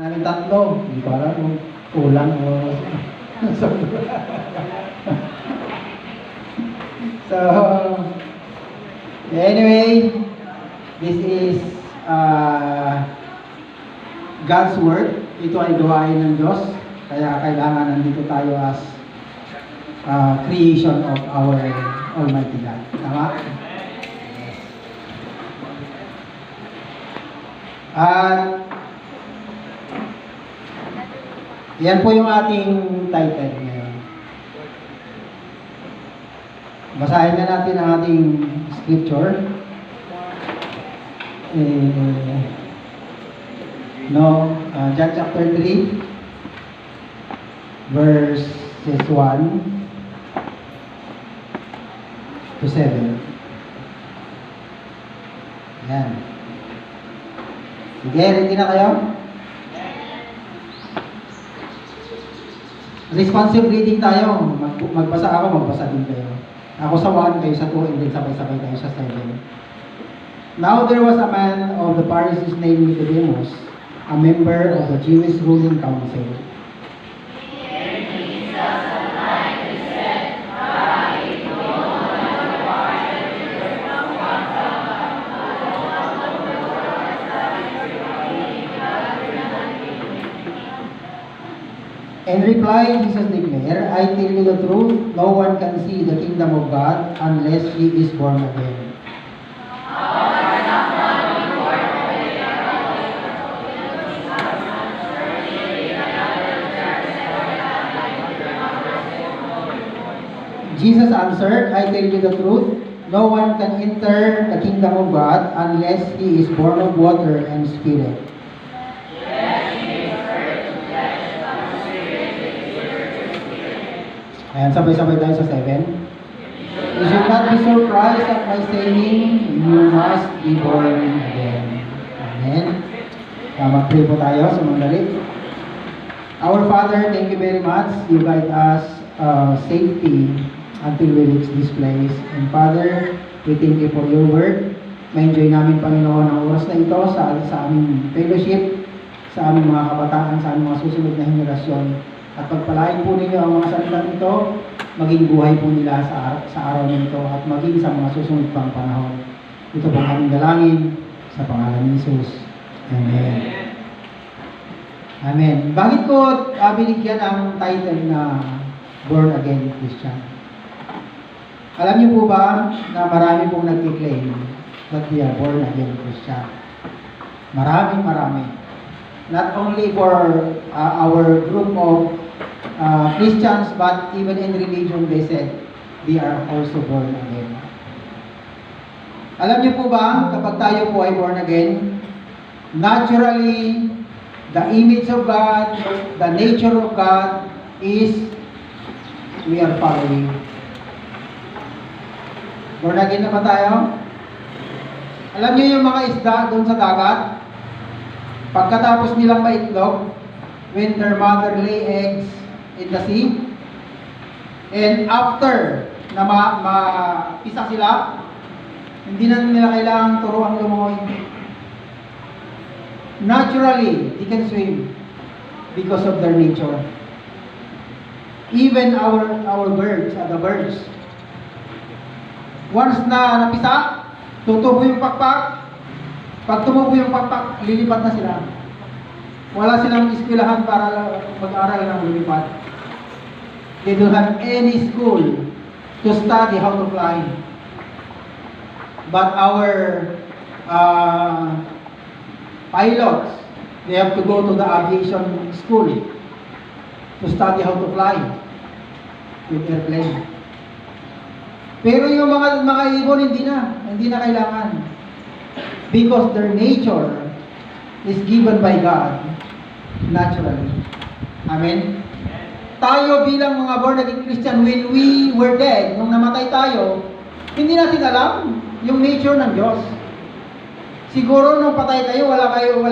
Namin tatlo, hindi ko alam kung kulang o so, anyway, this is God's Word. Ito ay gawain ng Diyos. Kaya kailangan nandito tayo as creation of our Almighty God. Tama? At yan po yung ating title ngayon. Basahin na natin ang ating scripture. John chapter 3, verses 1 to 7. Yan. Sige, ready na kayo? Responsive reading tayo. Magbasa ako, magbasa din kayo. Ako sa 1, kayo sa 2, and then sabay-sabay tayo sa 7. Now there was a man of the Pharisees named Nicodemus, a member of the Jewish ruling council. In reply, Jesus declared, I tell you the truth, no one can see the kingdom of God unless he is born again. Jesus answered, I tell you the truth, no one can enter the kingdom of God unless he is born of water and spirit. Ayan, sabay-sabay tayo sa 7. You should not be surprised at my saying, you must be born again. Amen. Mag-pray po tayo, sumandali. Our Father, thank you very much. You guide us safely until we reach this place. And Father, we thank you for your word. Ma-enjoy namin, Panginoon, ang oras na ito sa aming fellowship, sa aming mga kabataan, sa aming mga susunod na henerasyon. At pagpalain po ninyo ang mga salita nito, maging buhay po nila sa araw nito at maging sa mga susunod pang panahon. Ito po ang aming dalangin sa pangalan ni Jesus. Amen. Amen. Bakit ko binigyan ang title na Born Again Christian? Alam niyo po ba na marami pong nag-claim that they are born again Christian? Marami. Not only for our group of Christians, but even in religion, they said they are also born again. Alam niyo po ba, kapag tayo po ay born again, naturally, the image of God, the nature of God is we are following. Born again na ba tayo? Alam niyo yung mga isda doon sa dagat? Pagkatapos nilang maitlog, when their mother lay eggs in the sea, and after na mapisa sila, hindi na nila kailangang turuan lumangoy. Naturally, they can swim because of their nature. Even our birds, the birds, once na napisa, tutubo yung pakpak. Pag tumubo yung pakpak, lilipat na sila. Wala silang eskwelahan para mag-aral ng lumipat. They don't have any school to study how to fly. But our pilots, they have to go to the aviation school to study how to fly with airplane. Pero yung mga ibon, hindi na kailangan. Because their nature is given by God naturally. Amen? Tayo bilang mga born again Christian, when we were dead, nung namatay tayo, hindi natin alam yung nature ng Diyos. Siguro nung patay kayo, wala kayong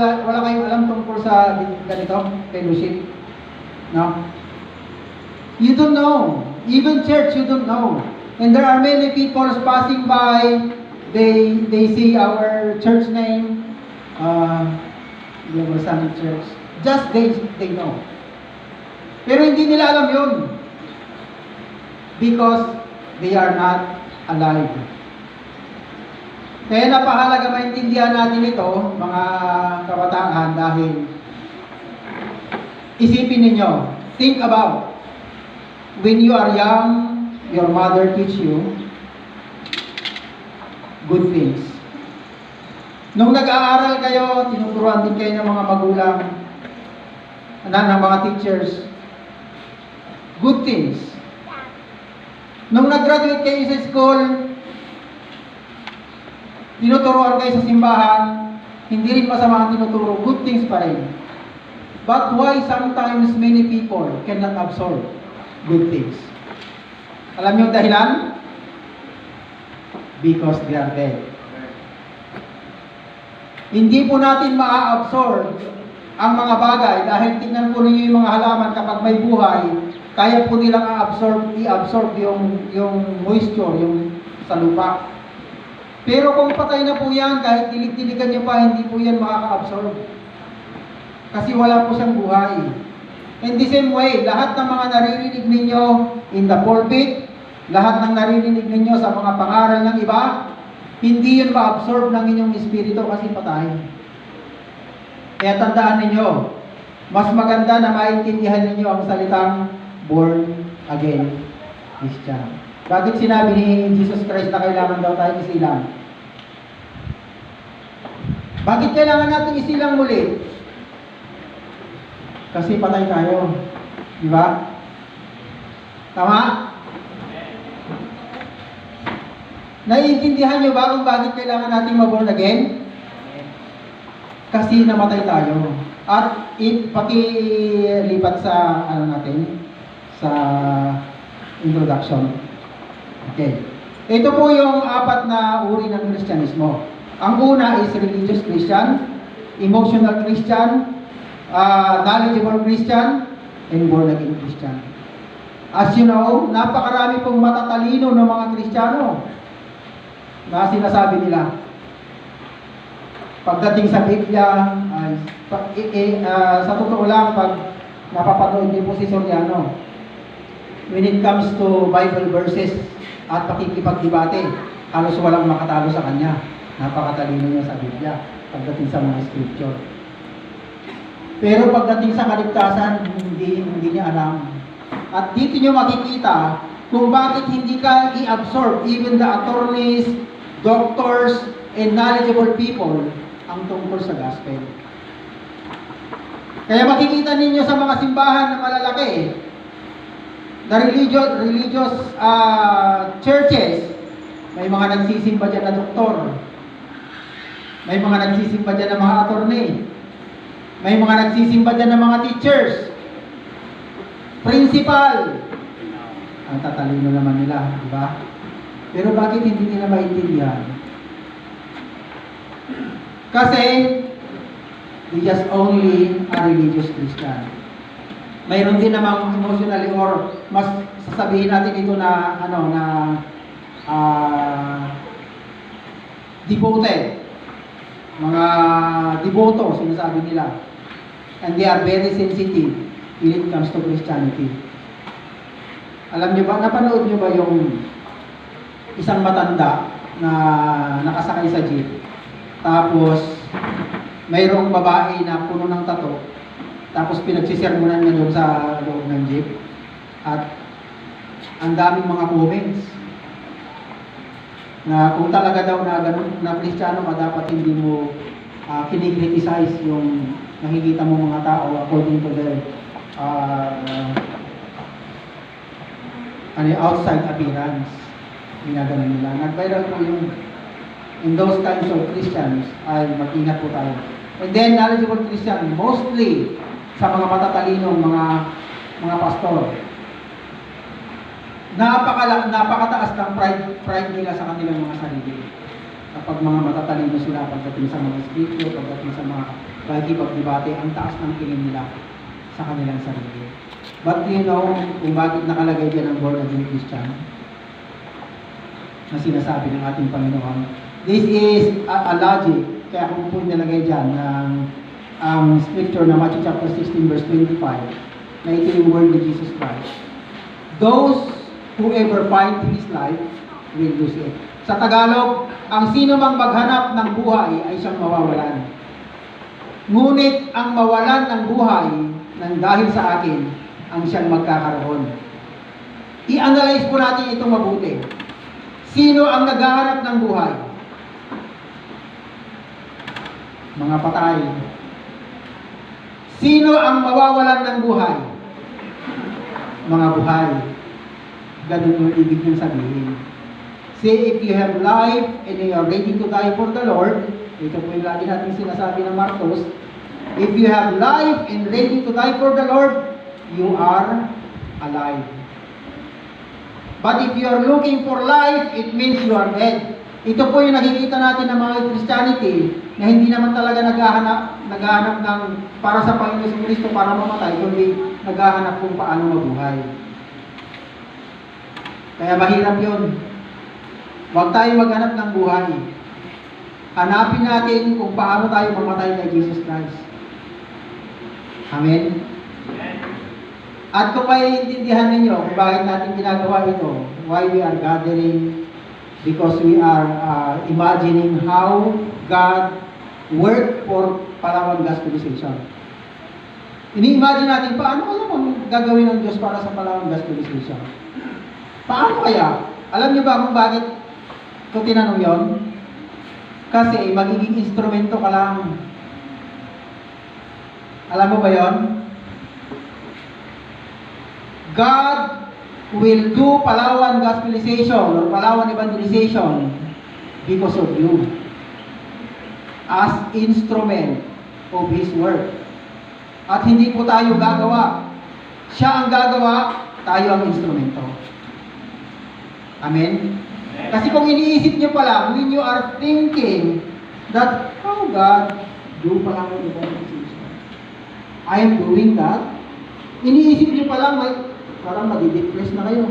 alam tungkol sa ganito, fellowship. No? You don't know. Even church, you don't know. And there are many people passing by. They see our church name, Global Summit Church. Just they know. Pero hindi nila alam yun. Because they are not alive. Kaya napahalaga maintindihan natin ito, mga kabataan, dahil isipin ninyo, think about, when you are young, your mother teach you good things. Nung nag-aaral kayo, tinuturuan din kayo ng mga magulang, ng mga teachers, good things. Nung nag-graduate kayo sa school, tinuturuan kayo sa simbahan, hindi rin masama ang tinuturo, good things pa rin. But why sometimes many people cannot absorb good things? Alam niyo yung dahilan? Because they are dead. Hindi po natin ma-absorb ang mga bagay dahil tingnan po ninyo yung mga halaman kapag may buhay, kaya po nilang i-absorb yung moisture, yung sa lupa. Pero kung patay na po yan, kahit dilig-diligan nyo pa, hindi po yan makaka-absorb. Kasi wala po siyang buhay. In the same way, lahat ng mga naririnig ninyo in the pulpit, lahat ng naririnig ninyo sa mga pangaral ng iba, hindi yun ma-absorb ng inyong espiritu kasi patay. Kaya tandaan ninyo, mas maganda na maintindihan ninyo ang salitang born again Christian. Bakit sinabi ni Jesus Christ na kailangan daw tayo isilang? Bakit kailangan natin isilang muli? Kasi patay tayo. Di ba? Tama? Naiintindihan nyo ba kung bakit kailangan natin mag-born again? Kasi namatay tayo. At pakilipat sa natin sa introduction. Okay. Ito po yung 4 na uri ng Kristyanismo. Ang una is religious Christian, emotional Christian, knowledgeable Christian, and born again Christian. As you know, napakarami pong matatalino ng mga Kristiyano na sinasabi nila. Pagdating sa Biblia, sa totoo lang, pag napapanood niyo po si Soriano, when it comes to Bible verses at pakikipagdebate, halos walang makatalo sa kanya. Napakatalino niya sa Biblia pagdating sa mga scripture. Pero pagdating sa kaligtasan, hindi niya alam. At dito niyo makikita kung bakit hindi ka i-absorb even the attorneys, doctors, and knowledgeable people ang tungkol sa gospel. Kaya makikita ninyo sa mga simbahan na malalaki, na religious churches, may mga nagsisimba dyan na doktor, may mga nagsisimba dyan na mga attorney, may mga nagsisimba dyan ng mga teachers, principal. Ang tatalino naman nila, di ba? Pero bakit hindi nila maintindihan? Kasi, they just only a religious Christian. Mayroon din namang emotionally or mas sasabihin natin ito na devoted. Mga devoto, sinasabi nila. And they are very sensitive when it comes to Christianity. Alam niyo ba, napanood niyo ba yung isang matanda na nakasakay sa jeep? Tapos, mayroong babae na puno ng tato. Tapos pinagsisermonan niya doon sa loob ng jeep. At ang daming mga comments na kung talaga daw na ganun na Kristiyano ka, dapat hindi mo kinikriticize yung nakikita mo mga tao according to their outside appearance. Ginaganon nila. Nag-viral po yung in those kinds of Christians ay mag-ingat po tayo. And then knowledgeable Christian, mostly sa mga matatalinong mga pastor. Napakataas ng pride nila sa kanilang mga sarili. Kapag mga matatalino sila pagdating sa mga scripture, pagdating sa mga pagdebate, ang taas ng tingin nila sa kanilang sarili. But you know, kung bakit nakalagay dyan ang born again Christian na sinasabi ng ating Panginoon, this is a logic. Kaya kung po nilagay dyan ng ang scripture na Matthew chapter 16 verse 25, na ito yung word ni Jesus Christ. Those who ever find his life will lose it. Sa Tagalog, ang sino mang maghanap ng buhay ay siyang mawawalan. Ngunit ang mawalan ng buhay nang dahil sa akin, ang siyang magkakaroon. I-analyze po natin itong mabuti. Sino ang naghahanap ng buhay? Mga patay. Sino ang mawawalan ng buhay? Mga buhay. Ganun yung ibig niyong sabihin. Say, if you have life and you are ready to die for the Lord, ito po yung lagi natin sinasabi ng Marcos, if you have life and ready to die for the Lord, you are alive. But if you are looking for life, it means you are dead. Ito po yung nakikita natin ng mga Christianity na hindi naman talaga naghahanap ng para sa Panginoon Kristo para mamatay, kundi naghahanap kung paano mabuhay. Kaya mahirap yun. Huwag tayo maghanap ng buhay. Hanapin natin kung paano tayo mamatay kay Jesus Christ. Amen? At kung maiintindihan ninyo kung bakit natin ginagawa ito, why we are gathering, because we are imagining how God worked for Palawan Gospelization. Ini-imagine natin, paano ang gagawin ng Diyos para sa Palawan Gospelization? Paano kaya? Alam niyo ba kung bakit ito tinanong yon? Kasi magiging instrumento ka lang. Alam mo ba yon? God will do Palawan Gospelization or Palawan Evangelization because of you as instrument of His work. At hindi po tayo gagawa. Siya ang gagawa, tayo ang instrumento. Amen? Kasi kung iniisip niyo pa lang, when you are thinking that, oh God, do Palawan Evangelization, I am doing that, iniisip niyo pa lang, parang madidepress na kayo.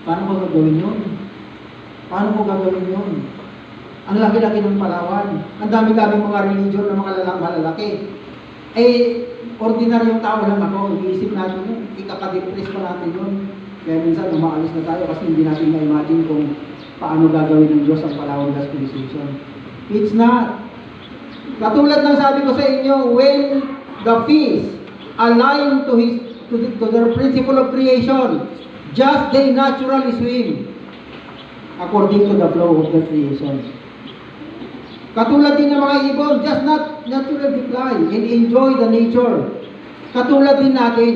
Paano ko gagawin yun? Paano ko gagawin yun? Ang laki-laki ng Palawan. Ang dami-dami mga religion na mga malalaki. Ordinaryong tao lang ako. Iisip natin yun. Ikakadepress pa natin yun. Kaya minsan umaalis na tayo kasi hindi natin na-imagine kung paano gagawin ng Diyos ang Palawan Gospelization. It's not. Katulad ng sabi ko sa inyo, when the fish align to their principle of creation, just they naturally swim according to the flow of the creation. Katulad din ng mga ibon, just not naturally fly and enjoy the nature. Katulad din natin,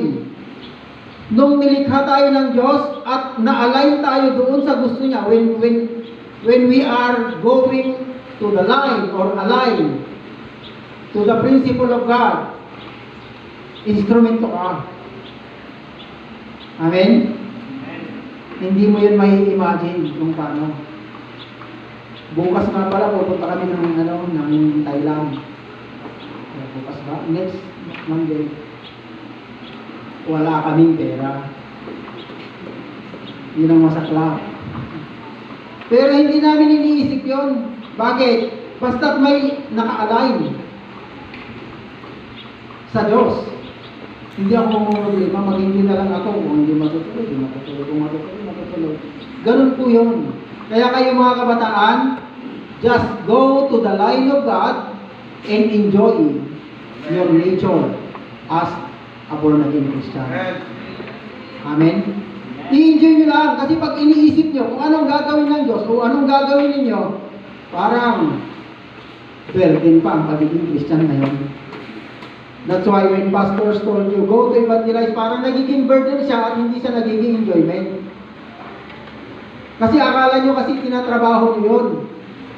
nung nilikha tayo ng Diyos at na-align tayo doon sa gusto niya, when we are going to the line or align to the principle of God, instrumento ka. Amen? Hindi mo yun may imagine kung paano. Bukas nga pala, pupunta kami ng Thailand. Bukas ba? Next Monday. Wala kaming pera. Yun ang masaklap. Pero hindi namin iniisip yun. Bakit? Basta't may naka-align sa Diyos. Hindi ako problema, maging na lang ako kung hindi matutuloy, kung matutuloy. Ganun po yun. Kaya kayo mga kabataan, just go to the line of God and enjoy your nature as a born-again Christian. Amen? I-enjoy nyo lang, kasi pag iniisip nyo kung anong gagawin ng Diyos, o anong gagawin ninyo, parang burden pa ang pagiging Christian ngayon. That's why when pastors told you, go to evangelize, parang nagiging burden siya at hindi siya nagiging enjoyment. Kasi akala nyo kasi tinatrabaho nyo yun.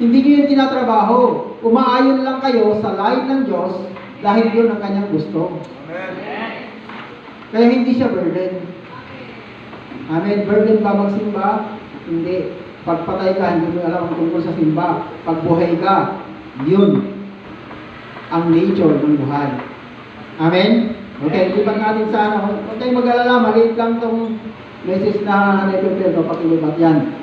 Hindi nyo yun tinatrabaho. Umaayon lang kayo sa line ng Diyos dahil yun ang kanyang gusto. Amen. Kaya hindi siya burden. Amen. Burden ba magsimba? Hindi. Pagpatay ka, hindi mo alam ang tungkol sa simba. Pagbuhay ka, yun ang nature ng buhay. Amen? Okay, lipat natin sa ano. Huwag kayong mag-alala, maliit lang itong message na na-prepare ko, pakilipat yan.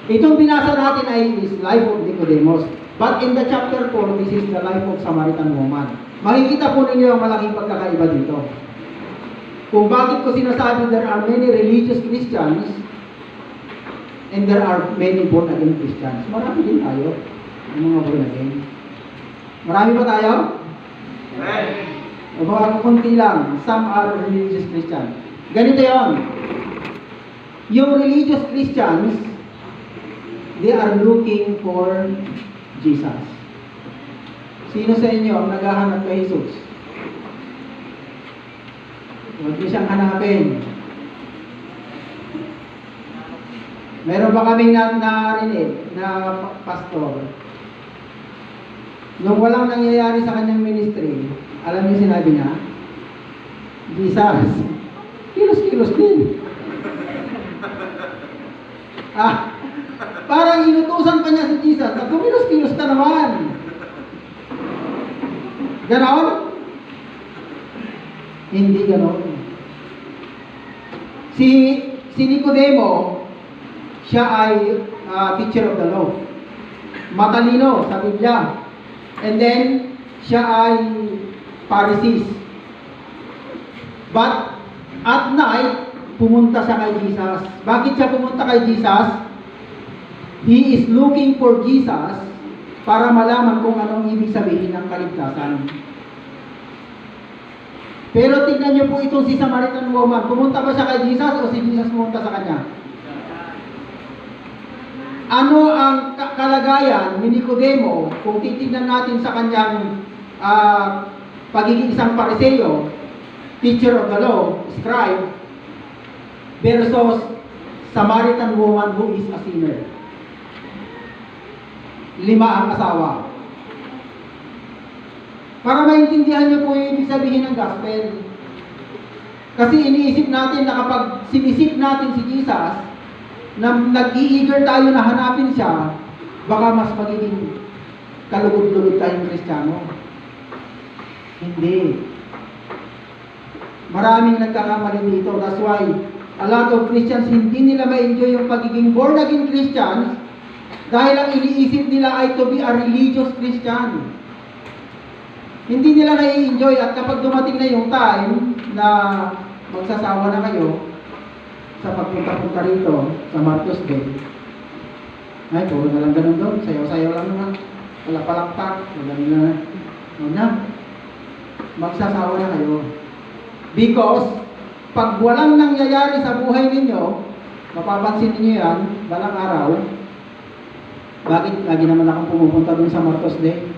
Itong binasa natin ay is Life of Nicodemus. But in the chapter 4, this is the life of Samaritan woman. Makikita po ninyo ang malaking pagkakaiba dito. Kung bakit ko sinasabi there are many religious Christians and there are many born-again Christians. Marami din tayo, ang mga born-again. Marami ba tayo? O baka kunti lang, some are religious Christians. Ganito yon. Yung religious Christians, they are looking for Jesus. Sino sa inyo ang naghahanap kay Jesus? Huwag niyo siyang hanapin. Meron ba kaming narinig na pastor? Nung walang nangyayari sa kanyang ministry, alam niyo sinabi niya? Jesus. Kilos-kilos din. Parang inutusan pa niya si Jesus at kumilos-kilos ka naman. Ganon? Hindi ganon. Si Nicodemo, siya ay teacher of the law. Matalino sa Biblia. And then, siya ay Pharisees. But, at night, pumunta siya kay Jesus. Bakit siya pumunta kay Jesus? He is looking for Jesus para malaman kung anong ibig sabihin ng kaligtasan. Pero tingnan niyo po itong si Samaritan woman. Pumunta ba siya kay Jesus o si Jesus pumunta sa kanya? Ano ang kalagayan ni Nicodemo kung titignan natin sa kanyang pagiging isang Pariseo, teacher of the law, scribe, versus Samaritan woman who is a sinner. 5 ang asawa. Para maintindihan niyo po yung ibig sabihin ng gospel. Kasi iniisip natin na kapag sinisip natin si Jesus, na nag-i-eager tayo na hanapin siya, baka mas magiging kalugod-lugod tayong Kristiyano. Hindi. Maraming nagkakamali dito. That's why a lot of Christians hindi nila ma-enjoy yung pagiging born-again Christians dahil ang iniisip nila ay to be a religious Christian. Hindi nila na-enjoy at kapag dumating na yung time na magsasawa na kayo sa pagpunta-punta rito sa Marcos Day, ay, puro na lang ganun doon. Sayaw-sayaw lang naman. Wala palakpak. Wala na. Magsasawa na kayo. Because, pag walang nangyayari sa buhay ninyo, mapapansin niyo yan, balang araw, bakit lagi naman akong pumupunta doon sa Marcos Day?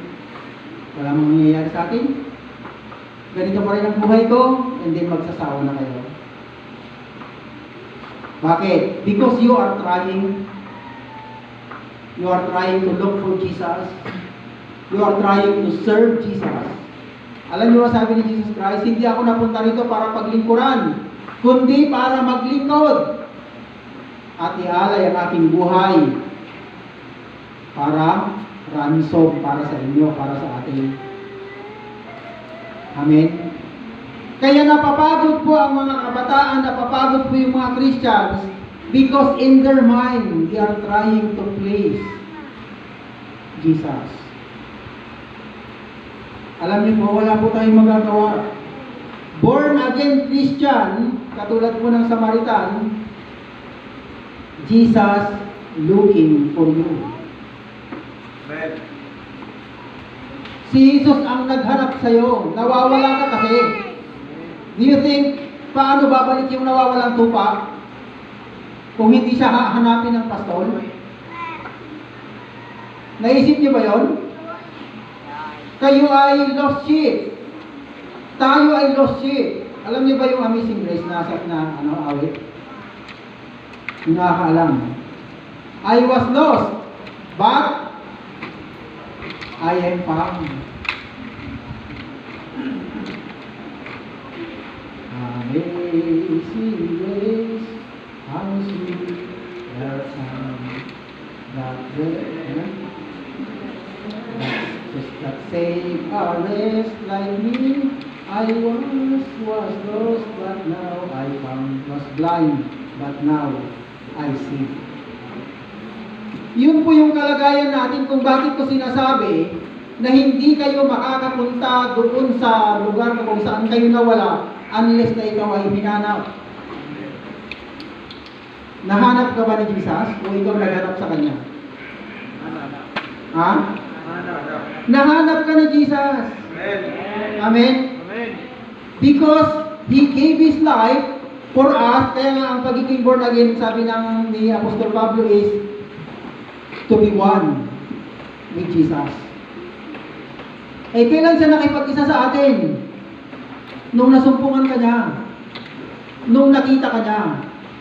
Wala mang nangyayari sa akin. Ganito pa rin ang buhay ko, and then magsasawa na kayo. Bakit? Because you are trying to look for Jesus. You are trying to serve Jesus. Alam niyo ba sabi ni Jesus Christ, hindi ako napunta rito para paglingkuran, kundi para maglingkod at ialay ang aking buhay para ransom, para sa inyo, para sa atin. Amen? Kaya napapagod po ang mga kabataan, napapagod po yung mga Christians because in their mind, they are trying to please Jesus. Alam niyo po, wala po tayong magagawa. Born again Christian, katulad po ng Samaritan, Jesus looking for you. Amen. Si Jesus ang naghanap sa'yo. Nawawala ka kasi. Do you think, paano babalik yung nawawalang tupa? Kung hindi siya hahanapin ng pastol? Naisip niyo ba yon? Kayo ay lost sheep. Tayo ay lost sheep. Alam niyo ba yung Amazing Grace na awit? Yung nakakaalam. I was lost, but I am found. Amazing grace, how sweet the sound that that saved a wretch like me. I once was lost, but now I found. Was blind, but now I see. Yun po yung kalagayan natin kung bakit ko sinasabi na hindi kayo makakapunta doon sa lugar kung saan kayo nawala unless na ikaw ay hinanap. Nahanap ka ba ni Jesus o ikaw naghanap sa Kanya? Ha? Nahanap ka ni Jesus. Amen? Because He gave His life for us. Kaya nga ang pagiging born again, sabi ni Apostol Pablo is to be one with Jesus. Eh, kailan siya nakipag-isa sa atin? Nung nasumpungan ka niya. Nung nakita ka niya.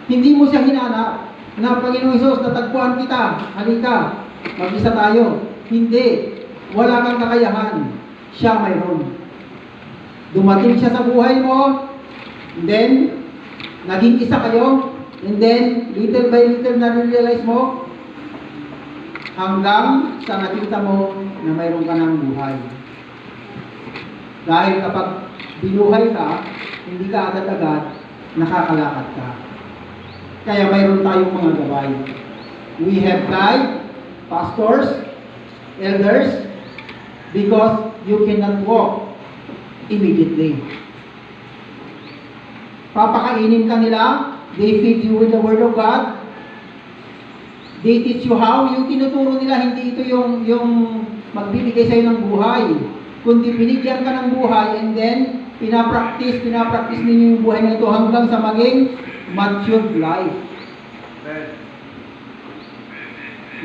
Hindi mo siya hinanap. Na Panginoong Hesus, natagpuan kita. Halika, mag-isa tayo. Hindi. Wala kang kakayahan. Siya mayroon. Dumating siya sa buhay mo. And then, naging isa kayo. And then, little by little na-realize mo hanggang sa nakita mo na mayroon ka ng buhay. Dahil kapag binuhay ka, hindi ka agad-agad nakakalakad ka. Kaya mayroon tayong mga gabay. We have guide, pastors, elders, because you cannot walk immediately. Papakainin ka nila, they feed you with the Word of God, they teach you how, yung tinuturo nila, hindi ito yung magbibigay sa'yo ng buhay, kundi binigyan ka ng buhay and then pinapractice ninyo yung buhay na ito hanggang sa maging matured life.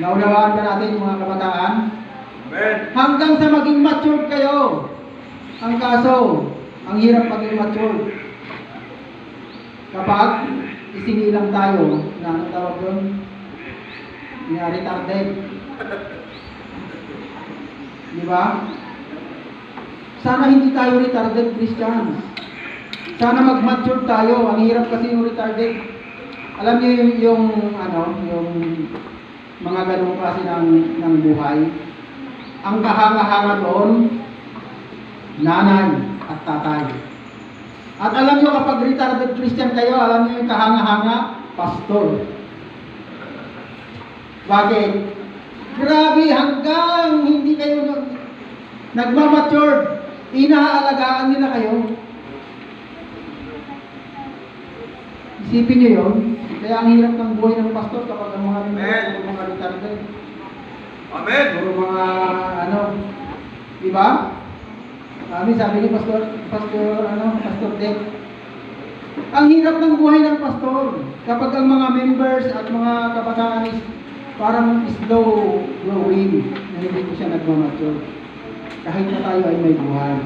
Naunawaan ba natin mga kabataan? Hanggang sa maging matured kayo. Ang kaso, ang hirap maging matured. Kapag isinilang tayo, na anong tawag doon? Retarded. Di ba? Sana hindi tayo retarded Christians. Sana mag-mature tayo. Ang hirap kasi yung retarded. Alam niyo yung mga ganung klase ng buhay. Ang kahanga-hanga doon, nanay at tatay. At alam niyo kapag retarded Christian kayo, alam niyo yung kahanga-hanga, pastor. Bakit? Grabe, hanggang hindi kayo nagmamature, inaalagaan nila kayo. Isipin niyo yun. Kaya ang hirap ng buhay ng pastor kapag ang mga retarded. Amen. Puro mga di ba? Sabi ni Pastor Dick, ang hirap ng buhay ng pastor kapag ang mga members at mga kabataan is parang slow growing na hindi ko siya nagmamature. Kahit na tayo ay may buhay.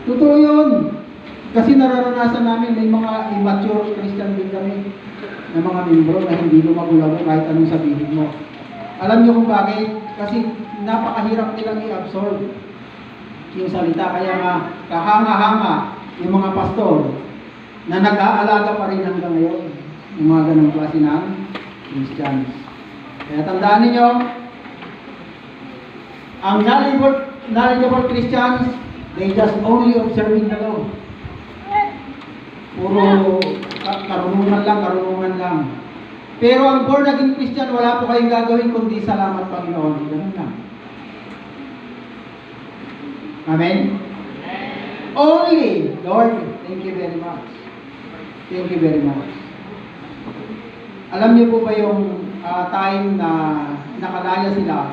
Totoo yun. Kasi nararanasan namin may mga immature Christian din kami na mga membro na hindi lumagulago kahit anong sabihin mo. Alam niyo kung bakit? Kasi napakahirap nilang i-absorb yung salita. Kaya nga, kahanga-hanga yung mga pastor na nag-aalaga pa rin hanggang ngayon. Yung mga ganong klase ng Christians. Kaya tandaan ninyo, ang knowledgeable Christians, they just only observing the law. Puro karunungan lang. Pero ang born again Christian, wala po kayong gagawin kundi salamat Panginoon. Ganun lang. Amen? Only, Lord, thank you very much. Thank you very much. Alam niyo po ba yung time na nakalaya sila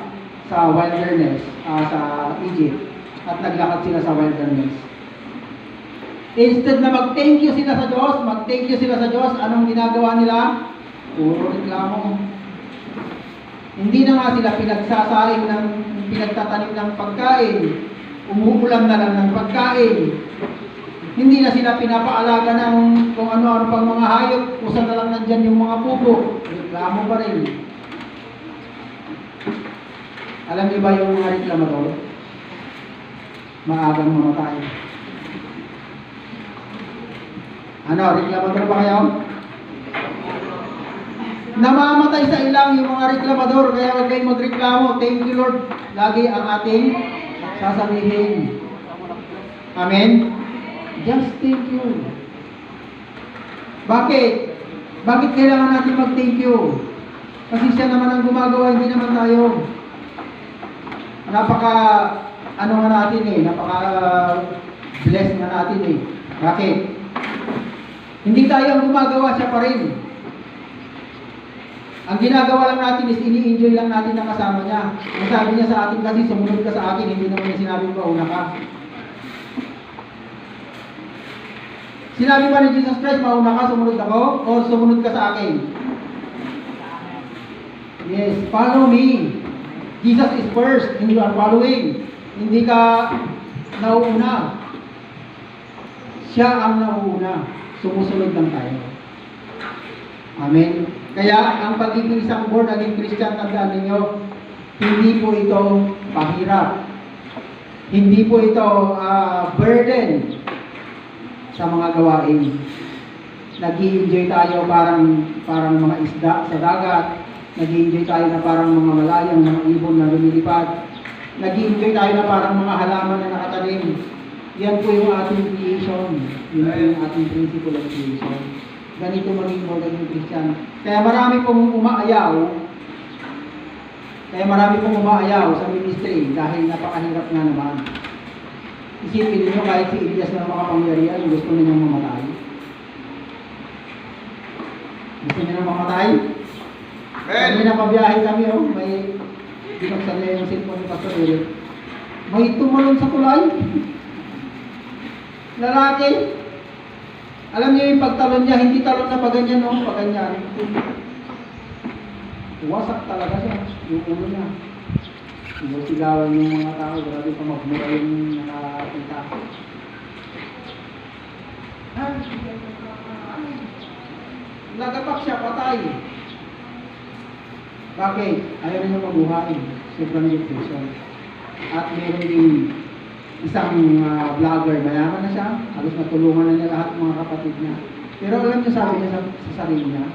sa wilderness, sa Egypt, at naglakad sila sa wilderness? Instead na mag-thank you sila sa Diyos, anong ginagawa nila? Puro reklamo. Hindi na nga sila pinagtatanim ng pagkain. Umuulam na lang ng pagkain. Hindi na sila pinapaalaga ng kung ano-ano pang mga hayop. Kusa na lang nandyan yung mga pupo. Reklamo pa rin. Alam niyo ba yung mga reklamador? Maagang mamatay. Reklamador ba kayo? Namamatay sa ilang yung mga reklamador, kaya huwag kayong magreklamo. Thank you Lord. Lagi ang ating sasabihin. Amen? Just thank you. Bakit? Bakit kailangan natin mag-thank you? Kasi siya naman ang gumagawa, hindi naman tayo. Napaka, ano nga natin napaka bless nga natin Bakit? Hindi tayo ang gumagawa, siya pa rin. Ang ginagawa lang natin is ini-enjoy lang natin na kasama niya. Ang sabi niya sa atin kasi, sumunod ka sa akin, hindi naman niya sinabi ko, una ka. Sinabi ba ni Jesus Christ, mauna ka, sumunod ako? O sumunod ka sa akin? Yes, follow me. Jesus is first, and you are following. Hindi ka nauuna. Siya ang nauuna. Sumusunod lang tayo. Amen. Kaya ang pagiging isang born again Christian, tandaan ninyo, hindi po ito pahirap. Hindi po ito burden sa mga gawain. Nag-i-enjoy tayo parang mga isda sa dagat. Nag-i-enjoy tayo na parang mga malayang mga ibon na lumilipad. Nag-i-enjoy tayo na parang mga halaman na nakatanim. Yan po yung ating creation. Yun po yung ating principle of creation. Ganito maging born again Christian. Kaya marami pong umaayaw sa ministry dahil napakahirap na naman. Isipin niyo kahit si Elias na makapangyarihan, gusto niya niyang mamatay. Gusto niya nang mamatay? Kami na pabiyahe kami, may binuksan niya yung cellphone ni Pastor Eric. May tumalon sa tulay. Lalaki. Alam niyo yung pagtalon niya, hindi talon na paganyan, paganyan. Wasak talaga siya, yung ulo niya. Sigawan yung mga tao, grabe pa magmura yung nakakita. Nagapak siya, patay. Bakit? Ayaw rin yung mabuhay. Sobrang depression. At meron din isang vlogger, mayaman na siya. Halos natulungan na niya lahat ng mga kapatid niya. Pero alam niyo, sabi niya sa sarili niya,